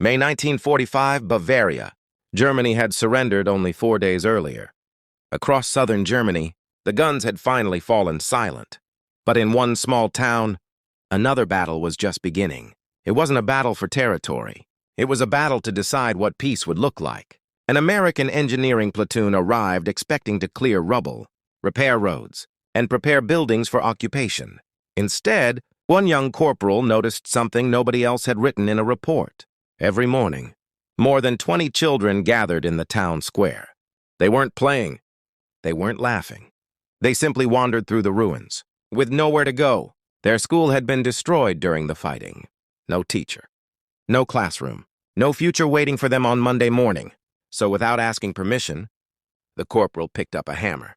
May 1945, Bavaria. Germany had surrendered only 4 days earlier. Across southern Germany, the guns had finally fallen silent. But in one small town, another battle was just beginning. It wasn't a battle for territory. It was a battle to decide what peace would look like. An American engineering platoon arrived expecting to clear rubble, repair roads, and prepare buildings for occupation. Instead, one young corporal noticed something nobody else had written in a report. Every morning, more than 20 children gathered in the town square. They weren't playing. They weren't laughing. They simply wandered through the ruins, with nowhere to go. Their school had been destroyed during the fighting. No teacher, no classroom, no future waiting for them on Monday morning. So without asking permission, the corporal picked up a hammer.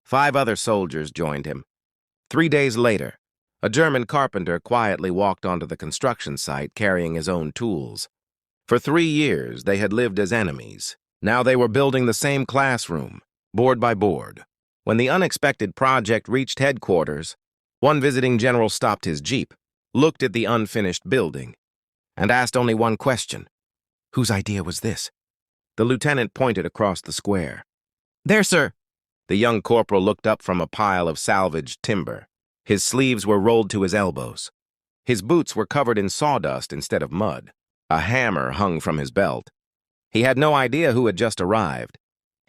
5 other soldiers joined him. 3 days later, a German carpenter quietly walked onto the construction site carrying his own tools. For 3 years, they had lived as enemies. Now they were building the same classroom, board by board. When the unexpected project reached headquarters, one visiting general stopped his jeep, looked at the unfinished building, and asked only one question. Whose idea was this? The lieutenant pointed across the square. There, sir. The young corporal looked up from a pile of salvaged timber. His sleeves were rolled to his elbows. His boots were covered in sawdust instead of mud. A hammer hung from his belt. He had no idea who had just arrived.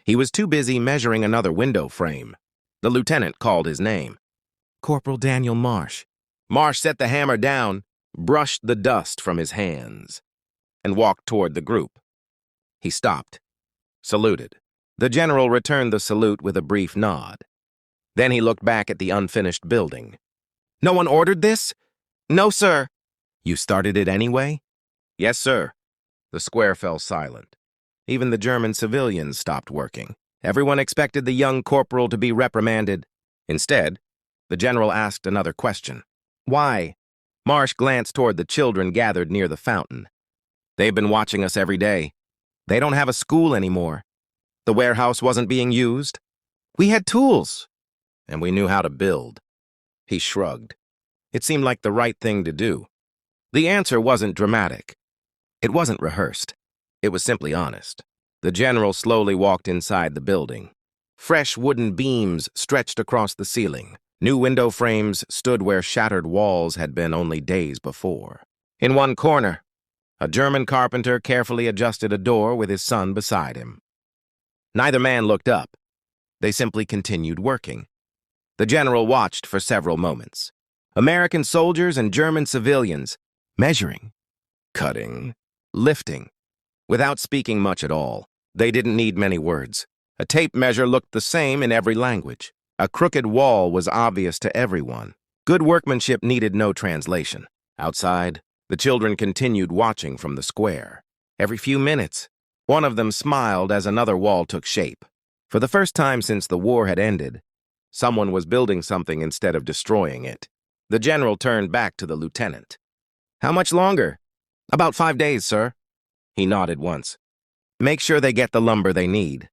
He was too busy measuring another window frame. The lieutenant called his name. Corporal Daniel Marsh. Marsh set the hammer down, brushed the dust from his hands, and walked toward the group. He stopped, saluted. The general returned the salute with a brief nod. Then he looked back at the unfinished building. No one ordered this? No, sir. You started it anyway? Yes, sir. The square fell silent. Even the German civilians stopped working. Everyone expected the young corporal to be reprimanded. Instead, the general asked another question. Why? Marsh glanced toward the children gathered near the fountain. They've been watching us every day. They don't have a school anymore. The warehouse wasn't being used. We had tools, and we knew how to build. He shrugged. It seemed like the right thing to do. The answer wasn't dramatic. It wasn't rehearsed. It was simply honest. The general slowly walked inside the building. Fresh wooden beams stretched across the ceiling. New window frames stood where shattered walls had been only days before. In one corner, a German carpenter carefully adjusted a door with his son beside him. Neither man looked up. They simply continued working. The general watched for several moments. American soldiers and German civilians, measuring, cutting, lifting, without speaking much at all. They didn't need many words. A tape measure looked the same in every language. A crooked wall was obvious to everyone. Good workmanship needed no translation. Outside, the children continued watching from the square. Every few minutes, one of them smiled as another wall took shape. For the first time since the war had ended, someone was building something instead of destroying it. The general turned back to the lieutenant. How much longer? About 5 days, sir. He nodded once. Make sure they get the lumber they need.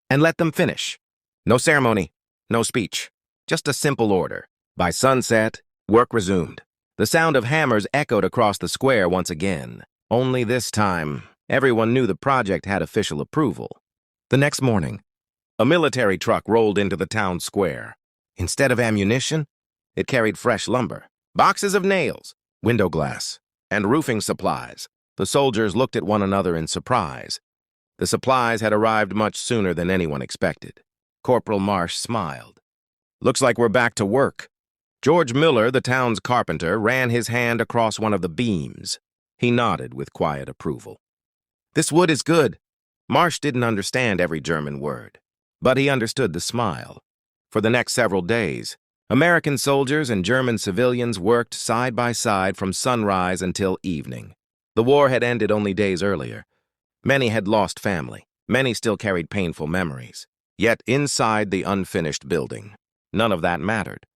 And let them finish. No ceremony, no speech. Just a simple order. By sunset, work resumed. The sound of hammers echoed across the square once again. Only this time, everyone knew the project had official approval. The next morning, a military truck rolled into the town square. Instead of ammunition, it carried fresh lumber, boxes of nails, window glass, and roofing supplies. The soldiers looked at one another in surprise. The supplies had arrived much sooner than anyone expected. Corporal Marsh smiled. Looks like we're back to work. George Miller, the town's carpenter, ran his hand across one of the beams. He nodded with quiet approval. This wood is good. Marsh didn't understand every German word, but he understood the smile. For the next several days, American soldiers and German civilians worked side by side from sunrise until evening. The war had ended only days earlier. Many had lost family. Many still carried painful memories. Yet inside the unfinished building, none of that mattered.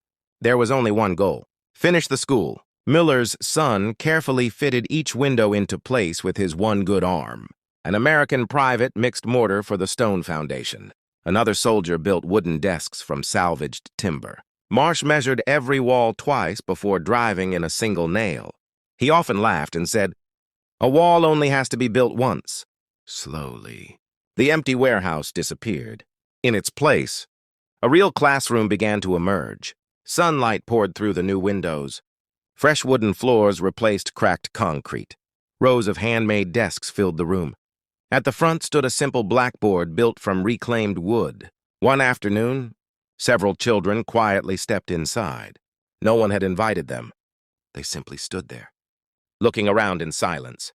There was only one goal: finish the school. Miller's son carefully fitted each window into place with his one good arm. An American private mixed mortar for the stone foundation. Another soldier built wooden desks from salvaged timber. Marsh measured every wall twice before driving in a single nail. He often laughed and said, A wall only has to be built once. Slowly, the empty warehouse disappeared. In its place, a real classroom began to emerge. Sunlight poured through the new windows. Fresh wooden floors replaced cracked concrete. Rows of handmade desks filled the room. At the front stood a simple blackboard built from reclaimed wood. One afternoon, several children quietly stepped inside. No one had invited them. They simply stood there, looking around in silence.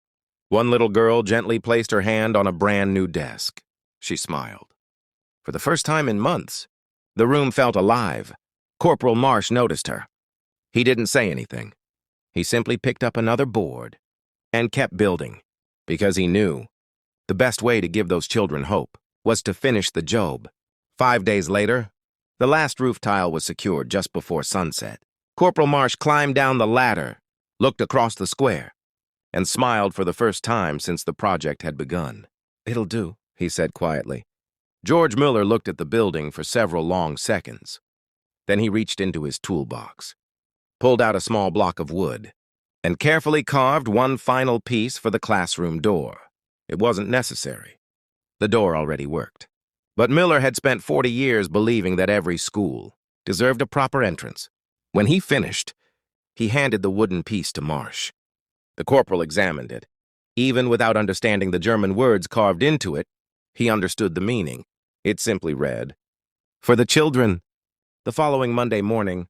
One little girl gently placed her hand on a brand new desk. She smiled. For the first time in months, the room felt alive. Corporal Marsh noticed her. He didn't say anything. He simply picked up another board and kept building, because he knew the best way to give those children hope was to finish the job. 5 days later, the last roof tile was secured just before sunset. Corporal Marsh climbed down the ladder, looked across the square, and smiled for the first time since the project had begun. "It'll do," he said quietly. George Miller looked at the building for several long seconds. Then he reached into his toolbox, pulled out a small block of wood, and carefully carved one final piece for the classroom door. It wasn't necessary. The door already worked. But Miller had spent 40 years believing that every school deserved a proper entrance. When he finished, he handed the wooden piece to Marsh. The corporal examined it. Even without understanding the German words carved into it, he understood the meaning. It simply read, "For the children." The following Monday morning,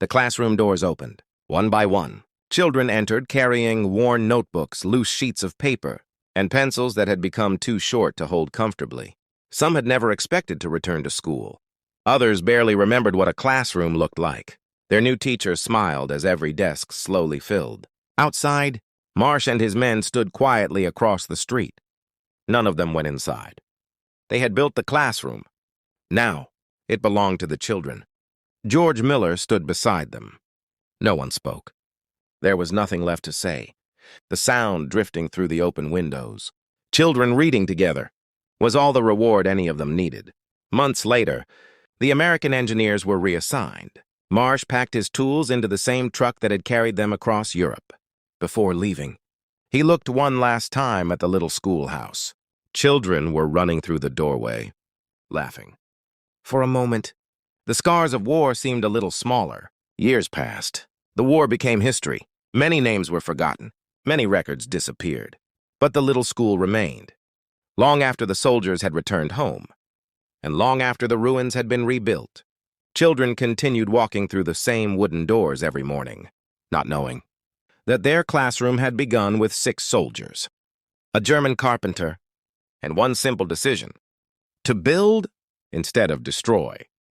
the classroom doors opened. One by one, children entered carrying worn notebooks, loose sheets of paper, and pencils that had become too short to hold comfortably. Some had never expected to return to school. Others barely remembered what a classroom looked like. Their new teacher smiled as every desk slowly filled. Outside, Marsh and his men stood quietly across the street. None of them went inside. They had built the classroom. Now, it belonged to the children. George Miller stood beside them. No one spoke. There was nothing left to say. The sound drifting through the open windows. Children reading together was all the reward any of them needed. Months later, the American engineers were reassigned. Marsh packed his tools into the same truck that had carried them across Europe. Before leaving, he looked one last time at the little schoolhouse. Children were running through the doorway, laughing. For a moment, the scars of war seemed a little smaller. Years passed. The war became history. Many names were forgotten. Many records disappeared. But the little school remained. Long after the soldiers had returned home, and long after the ruins had been rebuilt, children continued walking through the same wooden doors every morning, not knowing that their classroom had begun with 6 soldiers, a German carpenter, and one simple decision: to build instead of destroy.